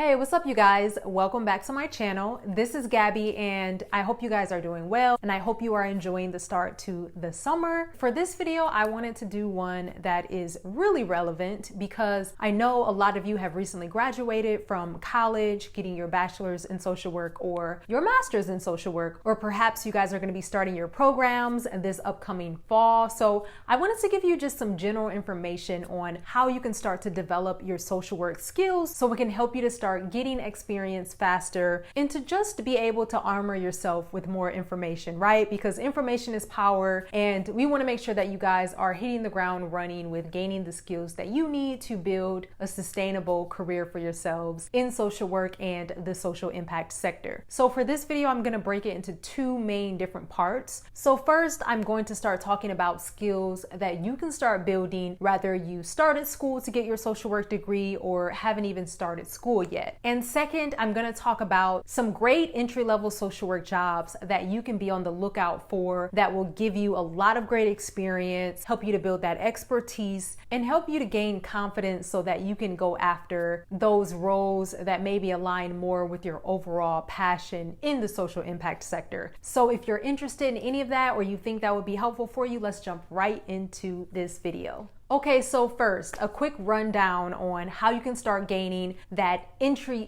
Hey, what's up you guys? Welcome back to my channel. This is Gabby and I hope you guys are doing well and I hope you are enjoying the start to the summer. For this video, I wanted to do one that is really relevant because I know a lot of you have recently graduated from college, getting your bachelor's in social work or your master's in social work, or perhaps you guys are going to be starting your programs this upcoming fall. So I wanted to give you just some general information on how you can start to develop your social work skills so it can help you to start getting experience faster and to just be able to armor yourself with more information, right? Because information is power and we want to make sure that you guys are hitting the ground running with gaining the skills that you need to build a sustainable career for yourselves in social work and the social impact sector. So for this video, I'm going to break it into two main different parts. So first, I'm going to start talking about skills that you can start building whether you started school to get your social work degree or haven't even started school yet. And second, I'm going to talk about some great entry-level social work jobs that you can be on the lookout for that will give you a lot of great experience, help you to build that expertise, and help you to gain confidence so that you can go after those roles that maybe align more with your overall passion in the social impact sector. So if you're interested in any of that or you think that would be helpful for you, let's jump right into this video. Okay, so first, a quick rundown on how you can start gaining that entry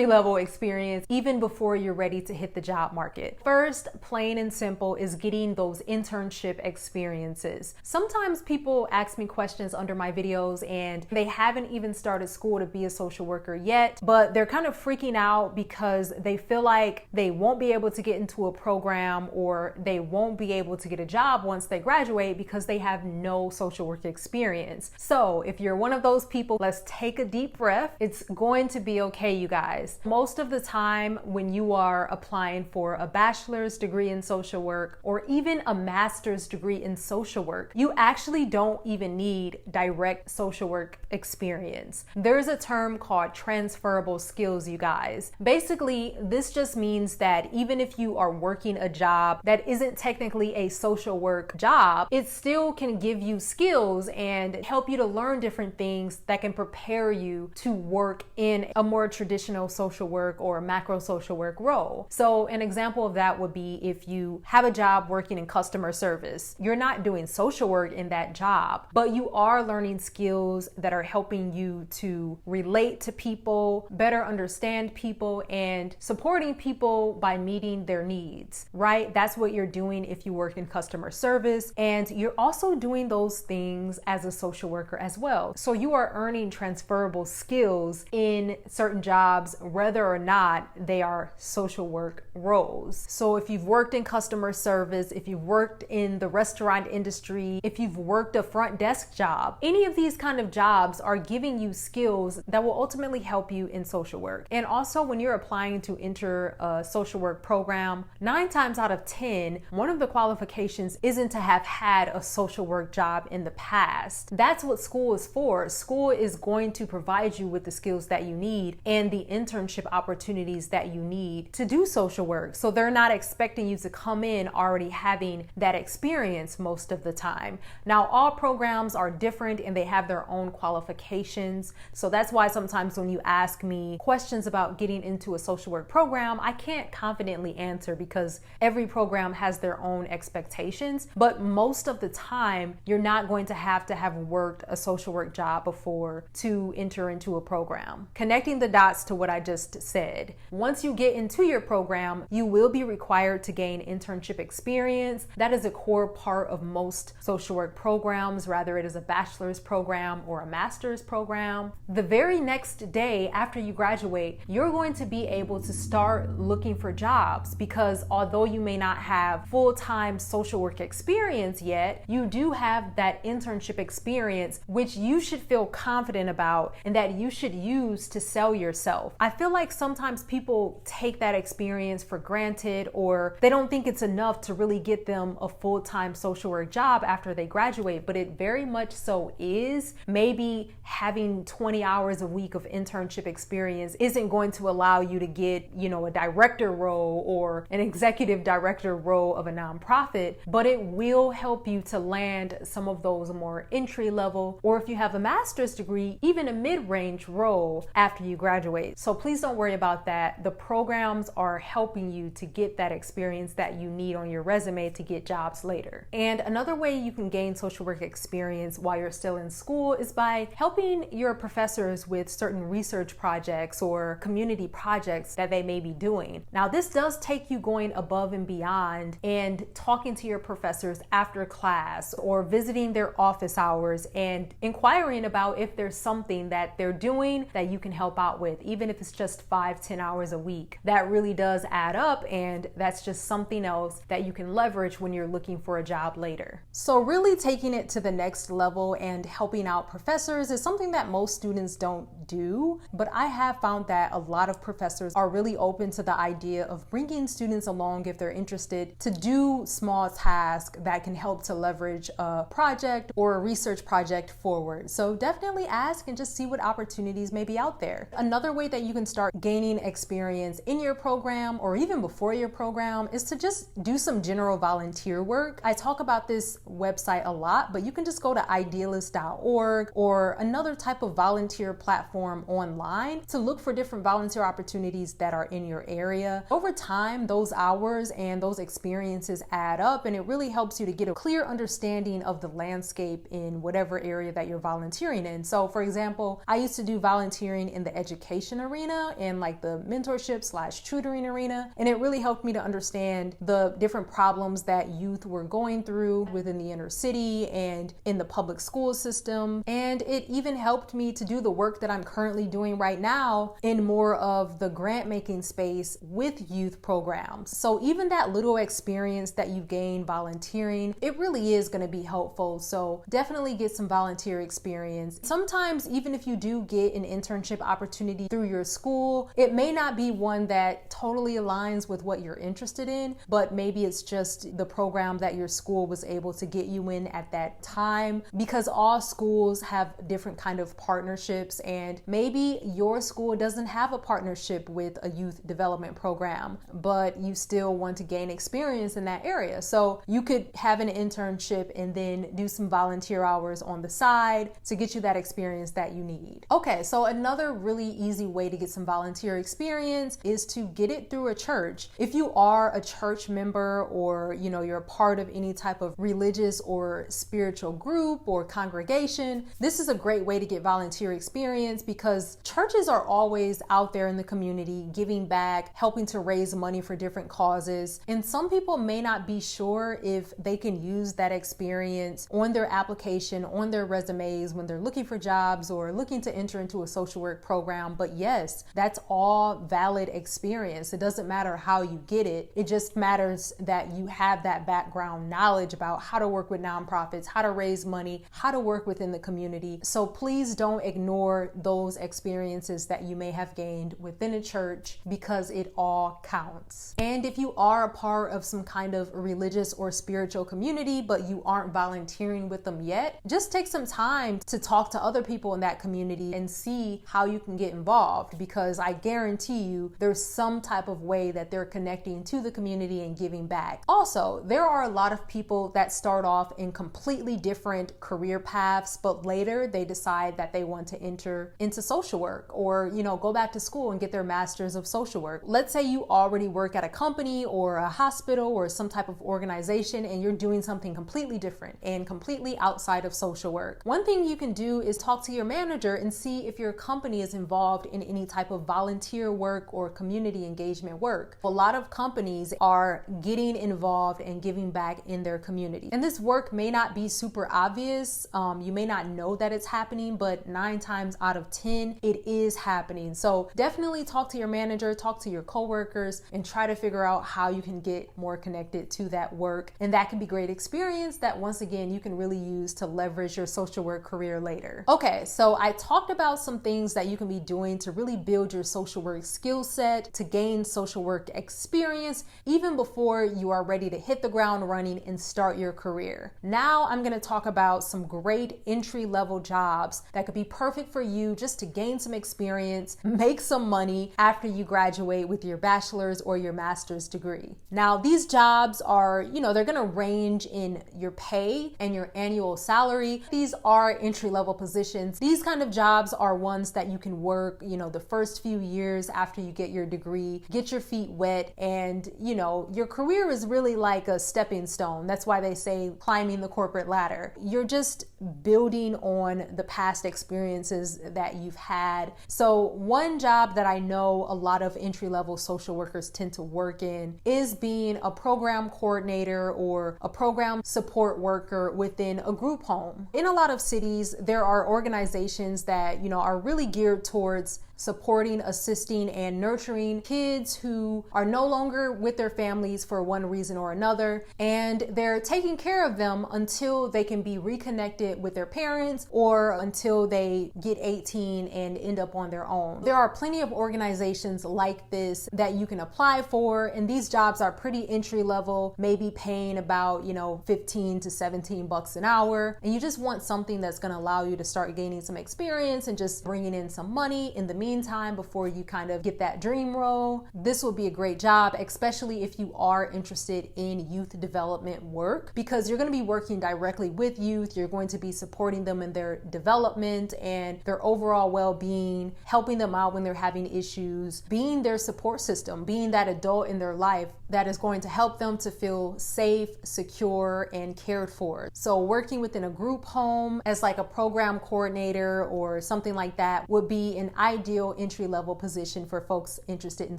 level experience even before you're ready to hit the job market. First, plain and simple, is getting those internship experiences. Sometimes people ask me questions under my videos and they haven't even started school to be a social worker yet, but they're kind of freaking out because they feel like they won't be able to get into a program or they won't be able to get a job once they graduate because they have no social work experience. So if you're one of those people, let's take a deep breath. It's going to be okay, you guys. Most of the time when you are applying for a bachelor's degree in social work or even a master's degree in social work, you actually don't even need direct social work experience. There's a term called transferable skills, you guys. Basically, this just means that even if you are working a job that isn't technically a social work job, it still can give you skills and help you to learn different things that can prepare you to work in a more traditional social work or macro social work role. So an example of that would be if you have a job working in customer service. You're not doing social work in that job, but you are learning skills that are helping you to relate to people, better understand people, and supporting people by meeting their needs, right? That's what you're doing if you work in customer service. And you're also doing those things as a social worker as well. So you are earning transferable skills in certain jobs, whether or not they are social work roles. So if you've worked in customer service, if you've worked in the restaurant industry, if you've worked a front desk job, any of these kind of jobs are giving you skills that will ultimately help you in social work. And also when you're applying to enter a social work program, 9 times out of 10, one of the qualifications isn't to have had a social work job in the past. That's what school is for. School is going to provide you with the skills that you need and the internship opportunities that you need to do social work. So they're not expecting you to come in already having that experience most of the time. Now, all programs are different and they have their own qualifications. So that's why sometimes when you ask me questions about getting into a social work program, I can't confidently answer because every program has their own expectations. But most of the time, you're not going to have worked a social work job before to enter into a program. Connecting the dots to what I just said. Once you get into your program, you will be required to gain internship experience. That is a core part of most social work programs, whether it is a bachelor's program or a master's program. The very next day after you graduate, you're going to be able to start looking for jobs because although you may not have full-time social work experience yet, you do have that internship experience, which you should feel confident about and that you should use to sell yourself. I feel like sometimes people take that experience for granted or they don't think it's enough to really get them a full-time social work job after they graduate, but it very much so is. Maybe having 20 hours a week of internship experience isn't going to allow you to get, a director role or an executive director role of a nonprofit, but it will help you to land some of those more entry level, or if you have a master's degree, even a mid-range role after you graduate. So please don't worry about that. The programs are helping you to get that experience that you need on your resume to get jobs later. And another way you can gain social work experience while you're still in school is by helping your professors with certain research projects or community projects that they may be doing. Now, this does take you going above and beyond and talking to your professors after class or visiting their office hours and inquiring about if there's something that they're doing that you can help out with, even if it's just 5-10 hours a week. That really does add up, and that's just something else that you can leverage when you're looking for a job later. So really taking it to the next level and helping out professors is something that most students don't do, but I have found that a lot of professors are really open to the idea of bringing students along if they're interested to do small tasks that can help to leverage a project or a research project forward. So definitely ask and just see what opportunities may be out there. Another way that you can start gaining experience in your program or even before your program is to just do some general volunteer work. I talk about this website a lot, but you can just go to idealist.org or another type of volunteer platform online to look for different volunteer opportunities that are in your area. Over time, those hours and those experiences add up, and it really helps you to get a clear understanding of the landscape in whatever area that you're volunteering in. So for example, I used to do volunteering in the education arena and like the mentorship/tutoring arena, and it really helped me to understand the different problems that youth were going through within the inner city and in the public school system. And it even helped me to do the work that I'm currently doing right now in more of the grant making space with youth programs. So even that little experience that you gain volunteering, it really is going to be helpful. So definitely get some volunteer experience. Sometimes even if you do get an internship opportunity through your school, it may not be one that totally aligns with what you're interested in, but maybe it's just the program that your school was able to get you in at that time, because all schools have different kind of partnerships, and maybe your school doesn't have a partnership with a youth development program, but you still want to gain experience in that area. So you could have an internship and then do some volunteer hours on the side to get you that experience that you need. Okay, so another really easy way to get some volunteer experience is to get it through a church. If you are a church member, or you're a part of any type of religious or spiritual group or congregation, this is a great way to get volunteer experience, because churches are always out there in the community giving back, helping to raise money for different causes. And some people may not be sure if they can use that experience on their application, on their resumes when they're looking for jobs or looking to enter into a social work program. But yes, that's all valid experience. It doesn't matter how you get it. It just matters that you have that background knowledge about how to work with nonprofits, how to raise money, how to work within the community. So please don't ignore those experiences that you may have gained within a church, because it all counts. And if you are a part of some kind of religious or spiritual community, but you aren't volunteering with them yet, just take some time to talk to other people in that community and see how you can get involved, because I guarantee you there's some type of way that they're connecting to the community and giving back. Also, there are a lot of people that start off in completely different career paths, but later they decide that they want to enter into social work, or go back to school and get their master's of social work. Let's say you already work at a company or a hospital or some type of organization, and you're doing something completely different and completely outside of social work. One thing you can do is talk to your manager and see if your company is involved in any type of volunteer work or community engagement work. A lot of companies are getting involved and giving back in their community. And this work may not be super obvious. You may not know that it's happening, but 9 times out of 10, it is happening. So definitely talk to your manager, talk to your coworkers, and try to figure out how you can get more connected to that work. And that can be great experience that, once again, you can really use to leverage your social work career later. Okay, so I talked about some things that you can be doing to really build your social work skill set, to gain social work experience, even before you are ready to hit the ground running and start your career. Now I'm going to talk about some great entry-level jobs that could be perfect for you just to gain some experience, make some money after you graduate with your bachelor's or your master's degree. Now, these jobs are, they're gonna range in your pay and your annual salary. These are entry-level positions. These kind of jobs are ones that you can work, the first few years after you get your degree, get your feet wet, and your career is really like a stepping stone. That's why they say climbing the corporate ladder. You're just building on the past experiences that you've had. So one job that I know a lot of entry-level social workers tend to work in is being a program coordinator or a program support worker within a group home. In a lot of cities, there are organizations that, are really geared towards supporting, assisting, and nurturing kids who are no longer with their families for one reason or another, and they're taking care of them until they can be reconnected with their parents or until they get 18 and end up on their own. There are plenty of organizations like this that you can apply for, and these jobs are pretty entry level, maybe paying about 15 to 17 bucks an hour, and you just want something that's going to allow you to start gaining some experience and just bringing in some money in the meantime before you kind of get that dream role. This will be a great job, especially if you are interested in youth development work, because you're going to be working directly with youth. You're going to be supporting them in their development and their overall well-being, helping them out when they're having issues, being their support system, being that adult in their life that is going to help them to feel safe, secure, and cared for. So working within a group home as like a program coordinator or something like that would be an ideal entry-level position for folks interested in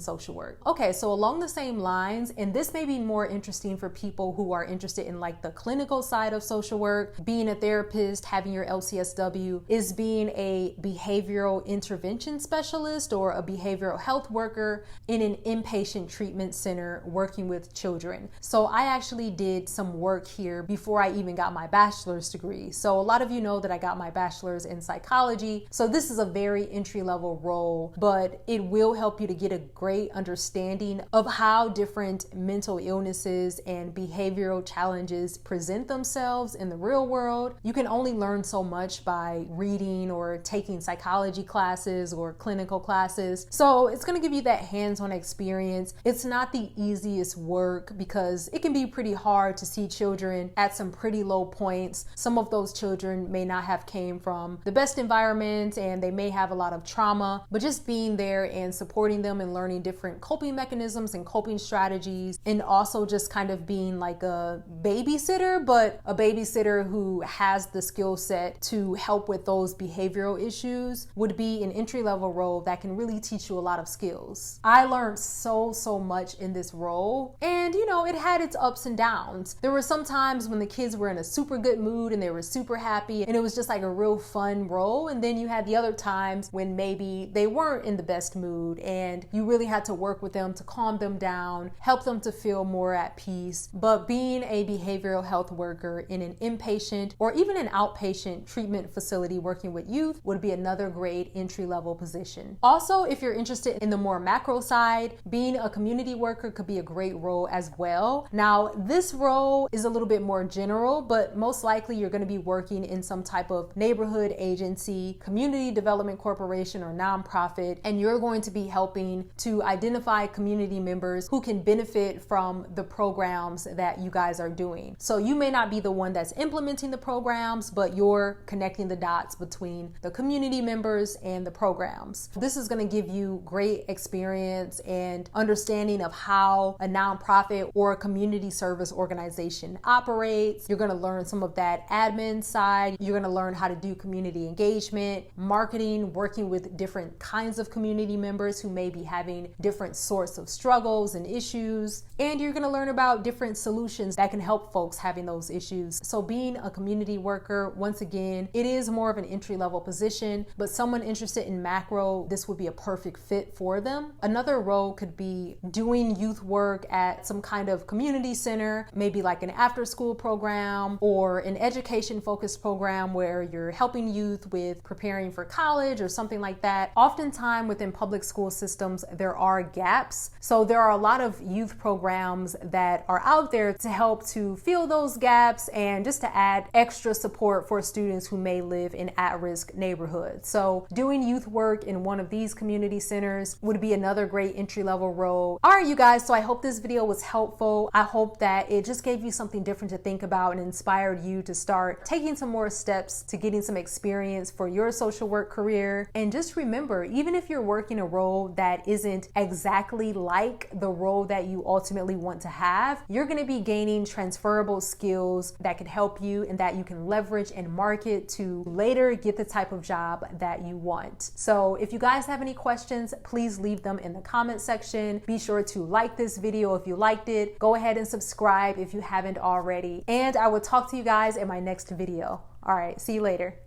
social work. Okay, so along the same lines, and this may be more interesting for people who are interested in like the clinical side of social work, being a therapist, having your LCSW, is being a behavioral intervention specialist or a behavioral health worker in an inpatient treatment center working with children. So I actually did some work here before I even got my bachelor's degree. So a lot of you know that I got my bachelor's in psychology. So this is a very entry-level role, but it will help you to get a great understanding of how different mental illnesses and behavioral challenges present themselves in the real world. You can only learn so much by reading or taking psychology classes or clinical classes. So it's going to give you that hands-on experience. It's not the easiest work because it can be pretty hard to see children at some pretty low points. Some of those children may not have came from the best environment and they may have a lot of trauma, but just being there and supporting them and learning different coping mechanisms and coping strategies, and also just kind of being like a babysitter, but a babysitter who has the skill set to help with those behavioral issues, would be an entry-level role that can really teach you a lot of skills. I learned so much in this role, and it had its ups and downs. There were some times when the kids were in a super good mood and they were super happy and it was just like a real fun role, and then you had the other times when maybe they weren't in the best mood and you really had to work with them to calm them down, help them to feel more at peace. But being a behavioral health worker in an inpatient or even an outpatient treatment facility working with youth would be another great entry-level position. Also, if you're interested in the more macro side, being a community worker could be a great role as well. Now, this role is a little bit more general, but most likely you're going to be working in some type of neighborhood agency, community development corporation, or nonprofit, and you're going to be helping to identify community members who can benefit from the programs that you guys are doing. So you may not be the one that's implementing the programs, but you're connecting the dots between the community members and the programs. This is going to give you great experience and understanding of how a nonprofit or a community service organization operates. You're going to learn some of that admin side. You're going to learn how to do community engagement, marketing, working with different kinds of community members who may be having different sorts of struggles and issues. And you're going to learn about different solutions that can help folks having those issues. So being a community worker, once again, it is more of an entry-level position, but someone interested in macro, this would be a perfect fit for them. Another role could be doing youth work at some kind of community center, maybe like an after-school program or an education-focused program where you're helping youth with preparing for college or something like that. Oftentimes within public school systems, there are gaps. So there are a lot of youth programs that are out there to help to fill those gaps and just to add extra support for students who may live in at-risk neighborhoods. neighborhood. So doing youth work in one of these community centers would be another great entry-level role. All right, you guys, so I hope this video was helpful. I hope that it just gave you something different to think about and inspired you to start taking some more steps to getting some experience for your social work career. And just remember, even if you're working a role that isn't exactly like the role that you ultimately want to have, you're going to be gaining transferable skills that can help you and that you can leverage and market to later get the type of job that you want. So if you guys have any questions, please leave them in the comment section. Be sure to like this video if you liked it. Go ahead and subscribe if you haven't already. And I will talk to you guys in my next video. All right, see you later.